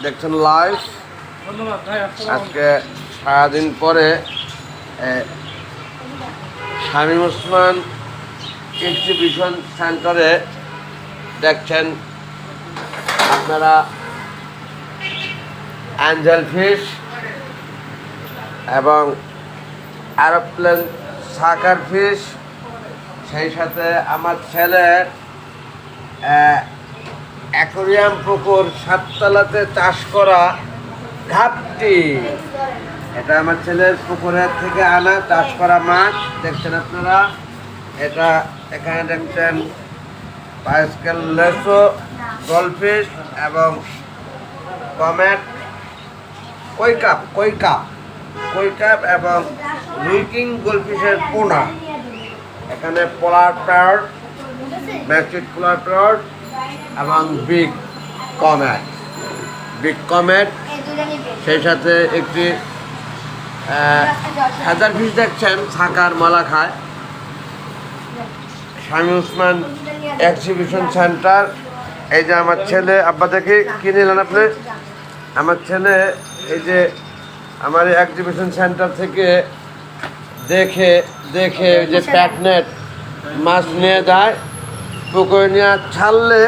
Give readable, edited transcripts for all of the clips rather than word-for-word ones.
দেখছেন লাইভ। আজকে সারাদিন পরে শামীম ওসমান এক্সিবিশন সেন্টারে দেখছেন আপনারা অ্যাঞ্জেল ফিশ এবং এরোপ্লেন সাকার ফিশ, সেই সাথে আমার ছেলের অ্যাকোরিয়াম পুকুর সাততলাতে চাষ করা ঘাপটি। এটা আমার ছেলের পুকুরের থেকে আনা চাষ করা মাছ দেখছেন আপনারা। এটা এখানে দেখছেন পাইস্কেল লেসো গোল্ডফিশ এবং কমেট কৈকাপ এবং রুইকিং গোল্ডফিশের পোনা। এখানে পোলার প্যারট, ম্যাচিড পোলার প্যারট এবং বিগ কমেট, সেই সাথে একটি হাজার ফিশ দেখছেন ছাকার মালা খায়। Shamim Osman exhibition centre. এই যে আমার ছেলে, আব্বা দেখি কি নিলেন আপনি? আমার ছেলে এই যে আমার এক্সিবিশন সেন্টার থেকে দেখে যে প্যাটনেট মাছ নিয়ে যায়, পুকুরে নিয়ে ছাড়লে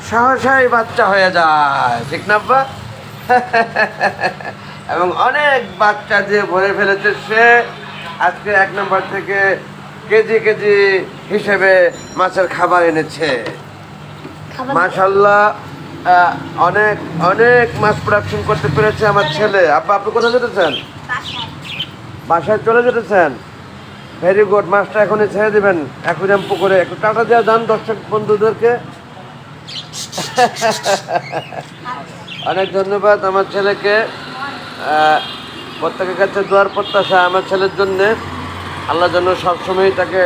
সহসাই বাচ্চা হয়ে যায়, ঠিক না আব্বা? এবং অনেক বাচ্চা যে ভরে ফেলেছে, সে আজকে 1 নম্বর থেকে কেজি হিসেবে মাছের খাবার এনেছে। মাশাআল্লাহ, অনেক মাছ প্রোডাকশন করতে পেরেছে আমার ছেলে। আব্বা, আপনি কোথায় যেতেছেন? বাসায় চলে যেতেছেন? Very good. মাছটা এখনই ছেড়ে দেবেন অ্যাকুরিয়াম পুকুরে। একটু টাটা দেওয়া যান দর্শক বন্ধুদেরকে। অনেক ধন্যবাদ আমার ছেলেকে। প্রত্যেকের কাছে দোয়ার প্রত্যাশা আমার ছেলের জন্যে। আল্লাহ যেন সবসময় তাকে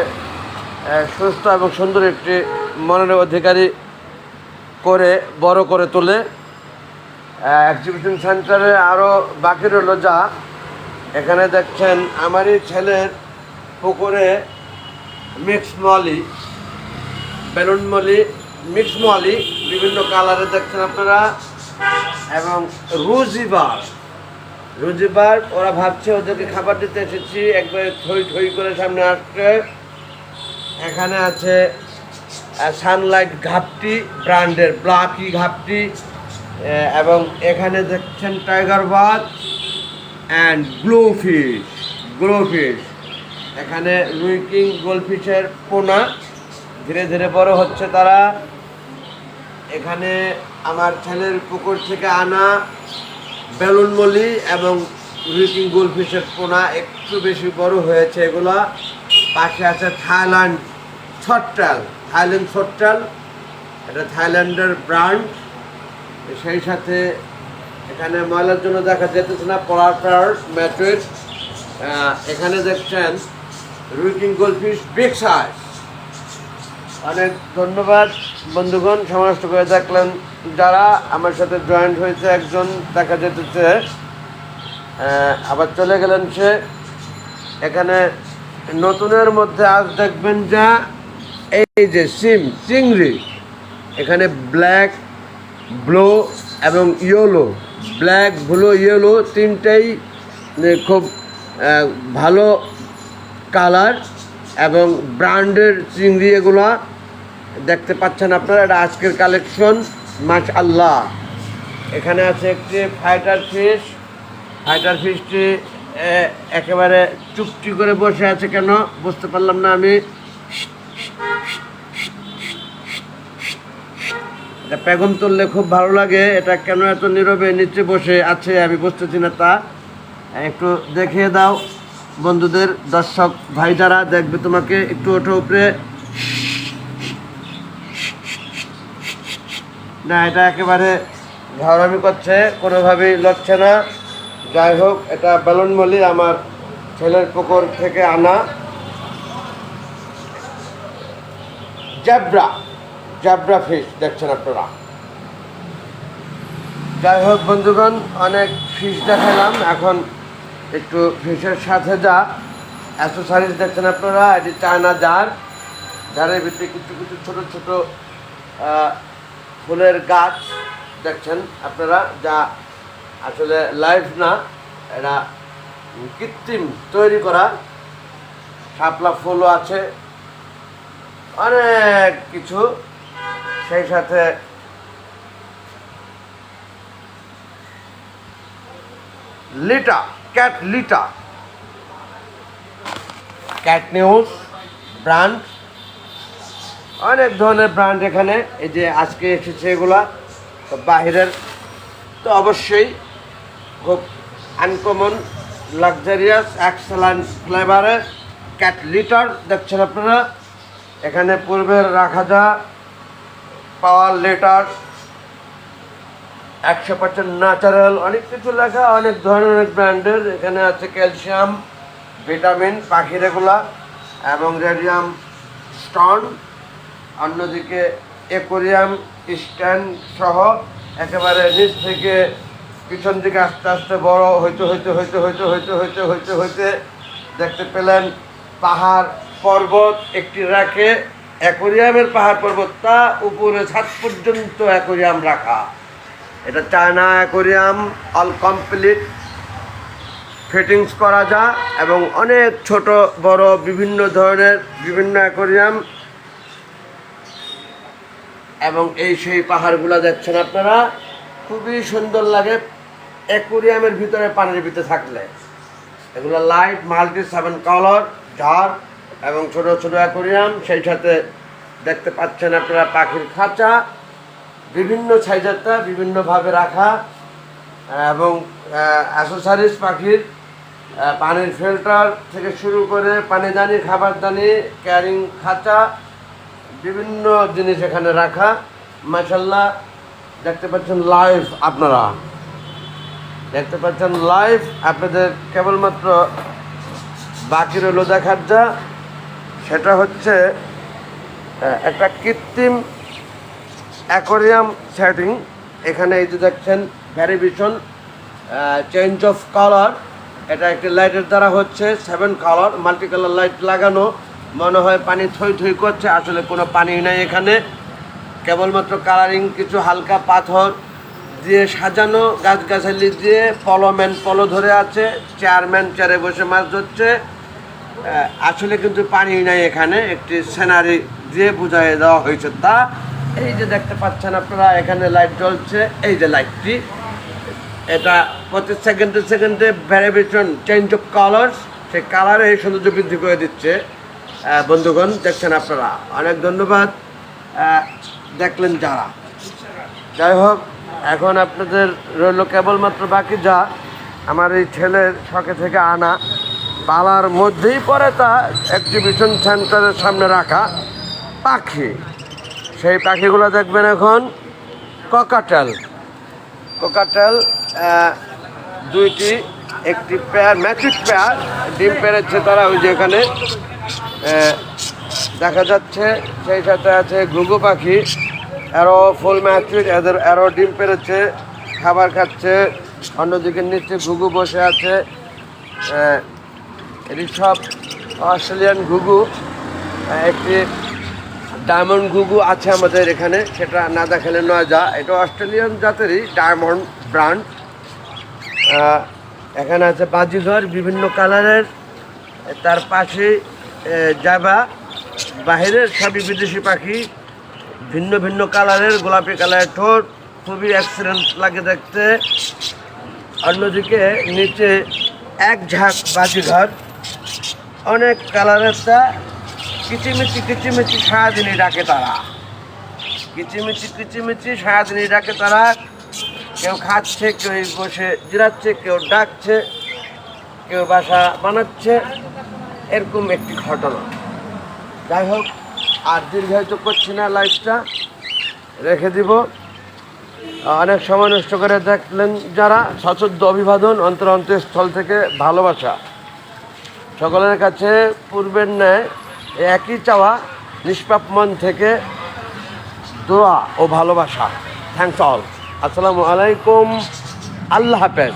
সুস্থ এবং সুন্দর একটি মনের অধিকারী করে বড় করে তোলে। এক্সিবিশন সেন্টারে আরও বাকি রইল যা। এখানে দেখছেন আমারই ছেলের পুকুরে mix molly, balloon molly, mix molly বিভিন্ন কালারে দেখছেন আপনারা, এবং রুজিবার। ওরা ভাবছে ওদেরকে খাবার দিতে এসেছি, একবারে থই করে সামনে আসছে। এখানে আছে সানলাইট ঘাপটি, ব্র্যান্ডের ব্লাকি ঘাপটি, এবং এখানে দেখছেন টাইগার বাজ অ্যান্ড গ্লোফিশ। এখানে রুইকিং গোল্ডফিশের পোনা ধীরে ধীরে বড় হচ্ছে তারা। এখানে আমার ছেলের পুকুর থেকে আনা বেলুন মলি এবং রুইকিং গোল্ডফিশের পোনা একটু বেশি বড় হয়েছে এগুলা। পাশে আছে থাইল্যান্ড ছট্টাল, এটা থাইল্যান্ডের ব্র্যান্ড। সেই সাথে এখানে ময়লার জন্য দেখা যেতেছে না পোলার ম্যাট্রিক। এখানে দেখছেন রুইকিং গোল্ডফিশ বিগ সাইজ। অনেক ধন্যবাদ বন্ধুগণ, সমস্ত করে দেখলেন যারা আমার সাথে জয়েন্ট হয়েছে। একজন দেখা যেতেছে আবার চলে গেলেন সে। এখানে নতুনের মধ্যে আজ দেখবেন যা এই যে চিংড়ি, এখানে ব্ল্যাক, ব্লু এবং ইয়েলো, ব্ল্যাক, ব্লু, ইয়েলো তিনটাই খুব ভালো কালার এবং ব্র্যান্ডের চিংড়ি এগুলা দেখতে পাচ্ছেন আপনারা। এটা আজকের কালেকশন, মাশাআল্লাহ। এখানে আছে একটি ফাইটার ফিশটি একেবারে চুপটি করে বসে আছে, কেন বুঝতে পারলাম না আমি। এটা পেগম তুললে খুব ভালো লাগে, এটা কেন এত নীরবে নিচে বসে আছে আমি বুঝতেছি না। তা একটু দেখিয়ে দাও বন্ধুদের, দর্শক ভাই যারা দেখবে তোমাকে, একটু ওঠো উপরে। না, এটা একেবারে ঘাওড়ামি করছে, কোনোভাবেই লড়ছে না। যাই হোক, এটা বেলুন মলি আমার ছেলের পুকুর থেকে আনা জ্যাব্রা ফিশ দেখছেন আপনারা। যাই হোক বন্ধুগণ, অনেক ফিশ দেখালাম। এখন একটু ফিশের সাথে যা অ্যাক্সেসরিজ দেখছেন আপনারা। এটি চায়না জারের ভিতরে কিছু ছোট ফুলের গাছ দেখছেন আপনারা, যা আসলে লাইভ না, এটা কৃত্রিম তৈরি করা। শাপলা ফুলও আছে, অনেক কিছু, সেই সাথে লিটা, ক্যাট লিটা, ক্যাট নিউজ ব্র্যান্ড, অনেক ধরনের ব্র্যান্ড এখানে। এই যে আজকে এসেছে এগুলা তো বাহিরের, তো অবশ্যই খুব আনকমন, লাক্সারিয়াস, এক্সেলেন্ট ফ্লেভারের ক্যাট লিটার দেখছেন আপনারা। এখানে পূর্বের রাখা যা পাওয়ার লিটার, 100% ন্যাচারাল, অনেক কিছু লেখা, অনেক ধরনের, অনেক ব্র্যান্ডের। এখানে আছে ক্যালসিয়াম, ভিটামিন, পাখির এগুলা, এবং রেডিয়াম স্টোন। অন্যদিকে অ্যাকোয়ারিয়াম স্ট্যান্ড সহ একেবারে নিচ থেকে পিছন দিকে আস্তে আস্তে বড় হইতে হইতে হইতে হইতে হইতে হইতে হইতে হইতে দেখতে পেলেন পাহাড় পর্বত একটি রাখে, অ্যাকোয়ারিয়ামের পাহাড় পর্বত, তা উপরে ছাদ পর্যন্ত অ্যাকোয়ারিয়াম রাখা। এটা China aquarium, all complete fittings করা যায়, এবং অনেক ছোট বড় বিভিন্ন ধরনের বিভিন্ন অ্যাকোয়ারিয়াম। এবং এই সেই পাহাড়গুলো দেখছেন আপনারা, খুবই সুন্দর লাগে অ্যাকোয়ারিয়ামের ভিতরে, পানির ভিতরে থাকলে। এগুলো লাইট মাল্টি 7 কালার জার এবং ছোট ছোট অ্যাকোয়ারিয়াম। সেই সাথে দেখতে পাচ্ছেন আপনারা পাখির খাঁচা, বিভিন্ন সাইজেরটা বিভিন্নভাবে রাখা, এবং অ্যাসেসরিজ পাখির পানির ফিল্টার থেকে শুরু করে পানিদানি, খাবারদানি, ক্যারিং খাঁচা, বিভিন্ন জিনিস এখানে রাখা। মাশাআল্লাহ, দেখতে পাচ্ছেন লাইভ, আপনারা দেখতে পাচ্ছেন লাইভ। আপনাদের কেবলমাত্র বাকি রইল দেখার যা, সেটা হচ্ছে একটা কৃত্রিম অ্যাকোয়ারিয়াম সেটিং। এখানে এই যে দেখছেন ভ্যারিয়েশন, চেঞ্জ অফ কালার, এটা একটি লাইটের দ্বারা হচ্ছে 7 কালার মাল্টি কালার লাইট লাগানো। মনে হয় পানি থই থই করছে, আসলে কোনো পানি নাই এখানে, কেবলমাত্র কালারিং, কিছু হালকা পাথর দিয়ে সাজানো, গাছগাছালি দিয়ে, পলোম্যান পলো ধরে আছে, চেয়ারম্যান চেয়ারে বসে মাছ ধরছে। আসলে কিন্তু পানি নাই এখানে, একটি সিনারি দিয়ে বুঝাই দেওয়া হয়েছে তা। এই যে দেখতে পাচ্ছেন আপনারা, এখানে লাইট জ্বলছে, এই যে লাইটটি, এটা প্রতি সেকেন্ডে সেকেন্ডে ভ্যারিয়েশন, চেঞ্জ অফ কালার্স, সেই কালারে এই সৌন্দর্য বৃদ্ধি করে দিচ্ছে। বন্ধুগণ দেখছেন আপনারা, অনেক ধন্যবাদ দেখলেন যারা। যাই হোক, এখন আপনাদের রইল কেবলমাত্র বাকি যা আমার এই ছেলের শখে থেকে আনা, পালার মধ্যেই পড়ে তা এক্সিবিশন সেন্টারের সামনে রাখা পাখি। সেই পাখিগুলো দেখবেন এখন ককাটেল। কোকাটেল দুইটি, একটি পেয়ার, ম্যাচিক পেয়ার, ডিম পেড়েছে তারা, ওই যে এখানে দেখা যাচ্ছে। সেই সাথে আছে ঘুঘু পাখি, এরও ফুল ম্যাচিক, এরও ডিম পেড়েছে, খাবার খাচ্ছে। অন্যদিকে নিচে ঘুঘু বসে আছে, এটি সব অস্ট্রেলিয়ান ঘুঘু। একটি ডায়মন্ড ঘুঘু আছে আমাদের এখানে, সেটা না দেখালে নয় যা, এটা অস্ট্রেলিয়ান জাতেরই ডায়মন্ড ব্র্যান্ড। এখানে আছে বাজিঘর বিভিন্ন কালারের, তার পাশে জাবা, বাহিরের সবই বিদেশি পাখি, ভিন্ন ভিন্ন কালারের, গোলাপি কালারের ঠোঁট, খুবই এক্সেলেন্ট লাগে দেখতে। অন্যদিকে নিচে এক ঝাঁক বাজিঘর, অনেক কালারের, তা কিচিমিচি কিচিমিচি সারাদিনই ডাকে তারা, কিচিমিচি কিচিমিচি সারাদিনই ডাকে তারা। কেউ খাচ্ছে, কেউ বসে জিরাচ্ছে, কেউ ডাকছে, কেউ বাসা বানাচ্ছে, এরকম একটি ঘটনা। যাই হোক, আর দীর্ঘায়িত করছি না, লাইফটা রেখে দিব। অনেক সময় নষ্ট করে দেখলেন যারা, সশ্রদ্ধ অভিবাদন, অন্তরস্থল থেকে ভালোবাসা। সকলের কাছে পূর্বের ন্যায় একই চাওয়া, নিষ্পাপ মন থেকে দোয়া ও ভালোবাসা। Thanks all. আসসালামু আলাইকুম, আল্লাহ হাফেজ।